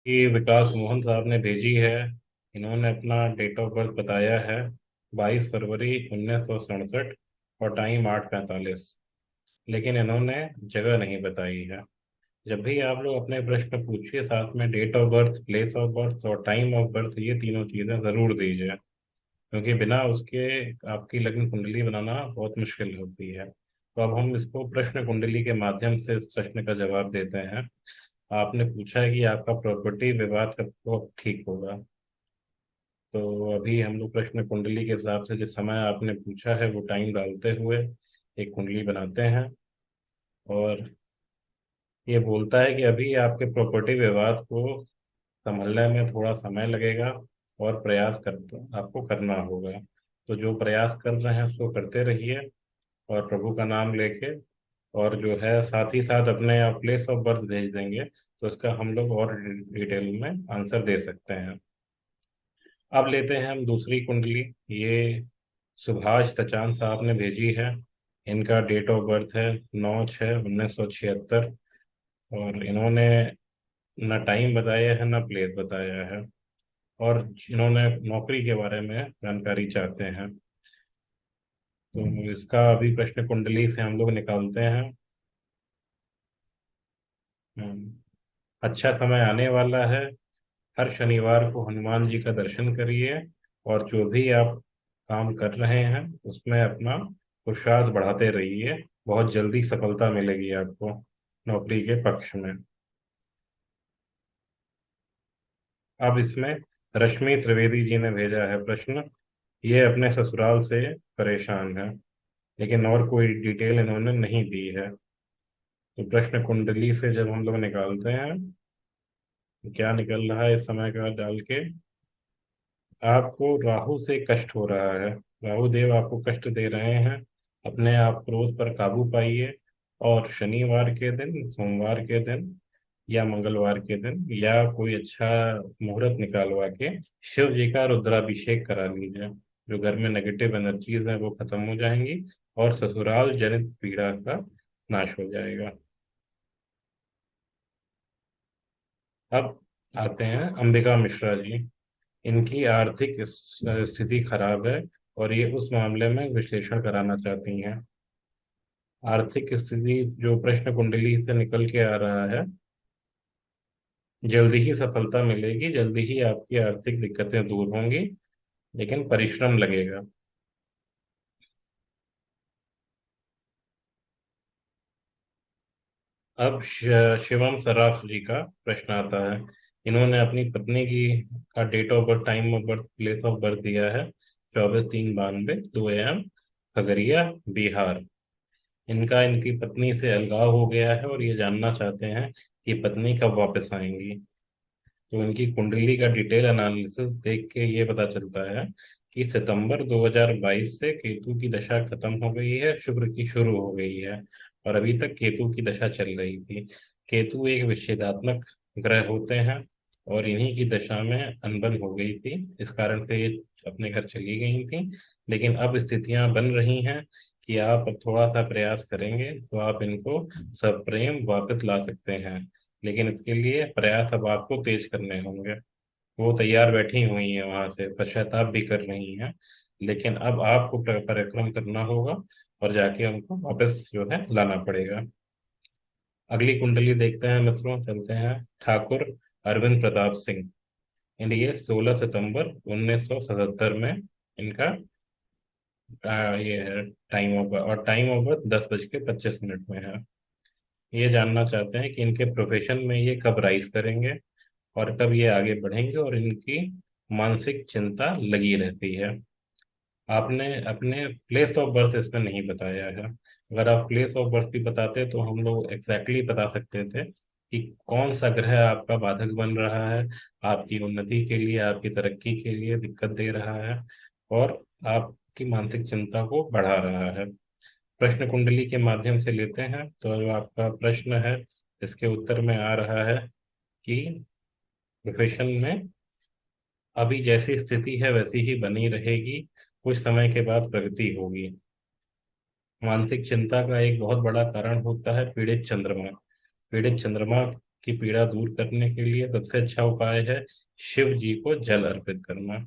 कि विकास मोहन साहब ने भेजी है। इन्होंने अपना डेट ऑफ बर्थ बताया है 22 फरवरी 1967 और टाइम 8:45। लेकिन इन्होंने जगह नहीं बताई है। जब भी आप लोग अपने प्रश्न पूछिए साथ में date of birth, place of birth और टाइम ऑफ बर्थ, ये तीनों चीज़ें ज़रूर दीजिए, क्योंकि बिना उसके आपकी लग्न कुंडली बनाना बहुत मुश्किल होती है। तो अब हम इसको प्रश्न कुंडली के माध्यम से इस प्रश्न का जवाब देते हैं। आपने पूछा है कि आपका प्रॉपर्टी विवाद कब ठीक होगा। तो अभी हम लोग प्रश्न कुंडली के हिसाब से जिस समय आपने पूछा है वो टाइम डालते हुए एक कुंडली बनाते हैं। और ये बोलता है कि अभी आपके प्रॉपर्टी विवाद को संभलने में थोड़ा समय लगेगा और प्रयास कर आपको करना होगा। तो जो प्रयास कर रहे हैं उसको करते रहिए और प्रभु का नाम लेके, और जो है साथ ही साथ अपने आप प्लेस ऑफ बर्थ भेज देंगे तो इसका हम लोग और डिटेल में आंसर दे सकते हैं। अब लेते हैं हम दूसरी कुंडली। ये सुभाष सचान साहब ने भेजी है। इनका डेट ऑफ बर्थ है 9/6/1976। और इन्होंने ना टाइम बताया है ना प्लेस बताया है। और इन्होंने नौकरी के बारे में जानकारी चाहते हैं। तो इसका अभी प्रश्न कुंडली से हम लोग निकालते हैं। अच्छा समय आने वाला है। हर शनिवार को हनुमान जी का दर्शन करिए। और जो भी आप काम कर रहे हैं उसमें अपना पुरुषार्थ बढ़ाते रहिए। बहुत जल्दी सफलता मिलेगी आपको नौकरी के पक्ष में। अब इसमें रश्मि त्रिवेदी जी ने भेजा है प्रश्न। ये अपने ससुराल से परेशान है, लेकिन और कोई डिटेल इन्होंने नहीं दी है। तो प्रश्न कुंडली से जब हम लोग निकालते हैं तो क्या निकल रहा है इस समय का डाल के। आपको राहु से कष्ट हो रहा है। राहु देव आपको कष्ट दे रहे हैं। अपने आप क्रोध पर काबू पाइए। और शनिवार के दिन, सोमवार के दिन या मंगलवार के दिन या कोई अच्छा मुहूर्त निकालवा के शिव जी का रुद्राभिषेक करा लीजिए। जो घर में नेगेटिव एनर्जीज हैं वो खत्म हो जाएंगी और ससुराल जनित पीड़ा का नाश हो जाएगा। अब आते हैं अंबिका मिश्रा जी। इनकी आर्थिक स्थिति खराब है और ये उस मामले में विश्लेषण कराना चाहती हैं। आर्थिक स्थिति जो प्रश्न कुंडली से निकल के आ रहा है, जल्दी ही सफलता मिलेगी, जल्दी ही आपकी आर्थिक दिक्कतें दूर होंगी, लेकिन परिश्रम लगेगा। अब शिवम सराफ जी का प्रश्न आता है। इन्होंने अपनी पत्नी की का date of birth, time of birth, place of birth दिया है 24/3/92 AM, खगड़िया, बिहार। इनका इनकी पत्नी से अलगाव हो गया है और ये जानना चाहते हैं कि पत्नी कब वापस आएंगी। तो इनकी कुंडली का डिटेल एनालिसिस देख के ये पता चलता है कि सितंबर 2022 से केतु की दशा खत्म हो गई है, शुक्र की शुरू हो गई है। और अभी तक केतु की दशा चल रही थी। केतु एक विच्छेदात्मक ग्रह होते हैं और इन्हीं की दशा में अनबन हो गई थी। इस कारण से ये अपने घर चली गई थी। लेकिन अब स्थितियां बन रही हैं कि आप अब थोड़ा सा प्रयास करेंगे तो आप इनको सप्रेम वापस ला सकते हैं। लेकिन इसके लिए प्रयास अब आपको तेज करने होंगे। वो तैयार बैठी हुई हैं वहां से, पश्चाताप भी कर रही हैं। लेकिन अब आपको पराक्रम करना होगा और जाके उनको वापस जो है लाना पड़ेगा। अगली कुंडली देखते हैं मित्रों, चलते हैं। ठाकुर अरविंद प्रताप सिंह। ये 16 सितंबर 1977 में इनका ये है टाइम ऑफ, और टाइम ऑफ बर्थ 10:25 में है। ये जानना चाहते हैं कि इनके प्रोफेशन में ये कब राइज करेंगे और कब ये आगे बढ़ेंगे, और इनकी मानसिक चिंता लगी रहती है। आपने अपने प्लेस ऑफ बर्थ इसमें नहीं बताया है। अगर आप प्लेस ऑफ बर्थ भी बताते तो हम लोग एग्जैक्टली बता सकते थे कि कौन सा ग्रह आपका बाधक बन रहा है, आपकी उन्नति के लिए, आपकी तरक्की के लिए दिक्कत दे रहा है और आपकी मानसिक चिंता को बढ़ा रहा है। प्रश्न कुंडली के माध्यम से लेते हैं। तो जो आपका प्रश्न है इसके उत्तर में आ रहा है कि प्रोफेशन में अभी जैसी स्थिति है वैसी ही बनी रहेगी, कुछ समय के बाद प्रगति होगी। मानसिक चिंता का एक बहुत बड़ा कारण होता है पीड़ित चंद्रमा। पीड़ित चंद्रमा की पीड़ा दूर करने के लिए सबसे अच्छा उपाय है शिव जी को जल अर्पित करना।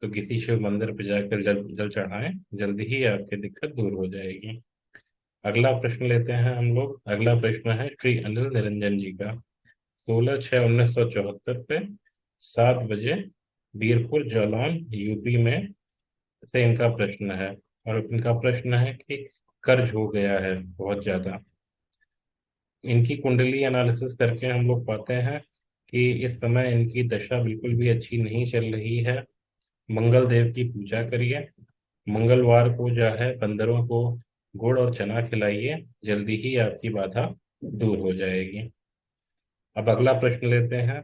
तो किसी शिव मंदिर पर जाकर जल जल चढ़ाएं, जल्दी ही आपकी दिक्कत दूर हो जाएगी। अगला प्रश्न लेते हैं हम लोग। अगला प्रश्न है श्री अनिल निरंजन जी का। 16/6/1974 पे 7 बजे बीरपुर जालौन यूपी में से इनका प्रश्न है। और इनका प्रश्न है कि कर्ज हो गया है बहुत ज्यादा। इनकी कुंडली एनालिसिस करके हम लोग पाते हैं कि इस समय इनकी दशा बिल्कुल भी अच्छी नहीं चल रही है। मंगल देव की पूजा करिए। मंगलवार को जो है बंदरों को गुड़ और चना खिलाइए, जल्दी ही आपकी बाधा दूर हो जाएगी। अब अगला प्रश्न लेते हैं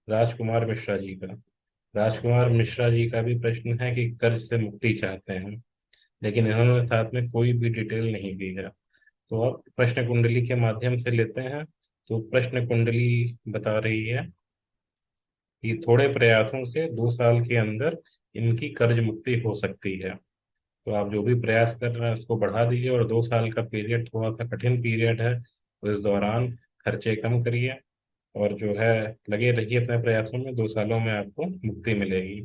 राजकुमार मिश्रा जी का। राजकुमार मिश्रा जी का भी प्रश्न है कि कर्ज से मुक्ति चाहते हैं, लेकिन इन्होंने साथ में कोई भी डिटेल नहीं दी है। तो अब प्रश्न कुंडली के माध्यम से लेते हैं। तो प्रश्न कुंडली बता रही है कि थोड़े प्रयासों से 2 साल के अंदर इनकी कर्ज मुक्ति हो सकती है। तो आप जो भी प्रयास कर रहे हैं उसको बढ़ा दीजिए, और 2 साल का पीरियड थोड़ा सा कठिन पीरियड है, तो इस दौरान खर्चे कम करिए और जो है लगे रहिए अपने प्रयासों में। 2 सालों में आपको मुक्ति मिलेगी।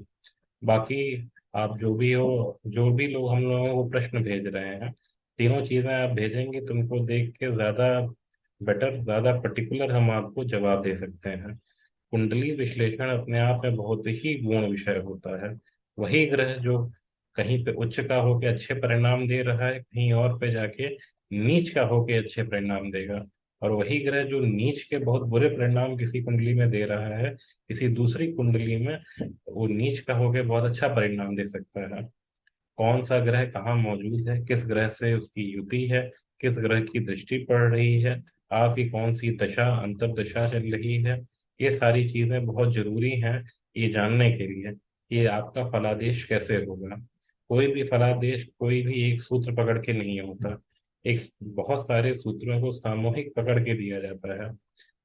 बाकी आप जो भी हो, जो भी लोग हम लोगों को प्रश्न भेज रहे हैं, तीनों चीजें आप भेजेंगे तो उनको देख के ज्यादा बेटर, ज्यादा पर्टिकुलर हम आपको जवाब दे सकते हैं। कुंडली विश्लेषण अपने आप में बहुत ही गूढ़ विषय होता है। वही ग्रह जो कहीं पे उच्च का होके अच्छे परिणाम दे रहा है, कहीं और पे जाके नीच का होके अच्छे परिणाम देगा। और वही ग्रह जो नीच के बहुत बुरे परिणाम किसी कुंडली में दे रहा है, किसी दूसरी कुंडली में वो नीच का होके बहुत अच्छा परिणाम दे सकता है। कौन सा ग्रह कहाँ मौजूद है, किस ग्रह से उसकी युति है, किस ग्रह की दृष्टि पड़ रही है, आपकी कौन सी दशा अंतर दशा चल रही है, ये सारी चीजें बहुत जरूरी हैं ये जानने के लिए कि आपका फलादेश कैसे होगा। कोई भी फलादेश कोई भी एक सूत्र पकड़ के नहीं होता, एक बहुत सारे सूत्रों को सामूहिक पकड़ के दिया जाता है।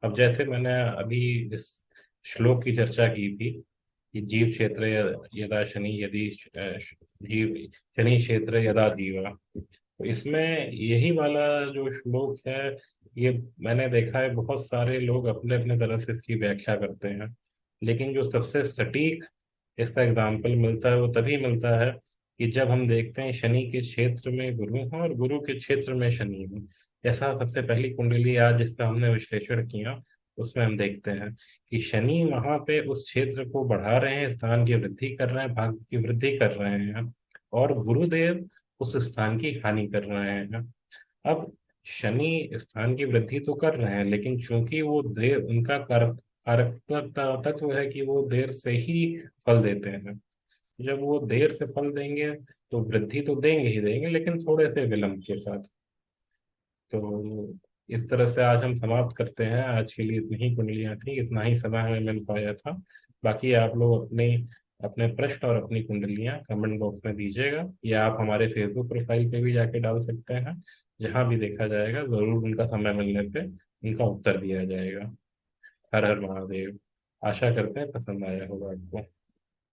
अब जैसे मैंने अभी जिस श्लोक की चर्चा की थी कि जीव क्षेत्र यदा शनि यदि जीव शनि क्षेत्र यदा जीवा, तो इसमें यही वाला जो श्लोक है, ये मैंने देखा है बहुत सारे लोग अपने अपने तरह से इसकी व्याख्या करते हैं। लेकिन जो सबसे सटीक इसका एग्जाम्पल मिलता है वो तभी मिलता है कि जब हम देखते हैं शनि के क्षेत्र में गुरु हो और गुरु के क्षेत्र में शनि हो। ऐसा सबसे पहली कुंडली आज जिसका हमने विश्लेषण किया उसमें हम देखते हैं कि शनि वहां पे उस क्षेत्र को बढ़ा रहे हैं, स्थान की वृद्धि कर रहे हैं, भाग्य की वृद्धि कर रहे हैं, और गुरुदेव उस स्थान की हानि कर रहे हैं। अब शनि स्थान की वृद्धि तो कर रहे हैं, लेकिन चूंकि वो देर उनका कारक कारक तत्व है कि वो देर से ही फल देते हैं। जब वो देर से फल देंगे तो वृद्धि तो देंगे ही देंगे, लेकिन थोड़े से विलंब के साथ। तो इस तरह से आज हम समाप्त करते हैं। आज के लिए इतनी ही कुंडलियां थी, इतना ही समय हमें मिल पाया था। बाकी आप लोग अपने अपने प्रश्न और अपनी कुंडलियां कमेंट बॉक्स में दीजिएगा, या आप हमारे फेसबुक प्रोफाइल पे भी जाके डाल सकते हैं। जहां भी देखा जाएगा जरूर उनका समय मिलने पे उनका उत्तर दिया जाएगा। हर हर महादेव। आशा करते हैं पसंद आया होगा आपको।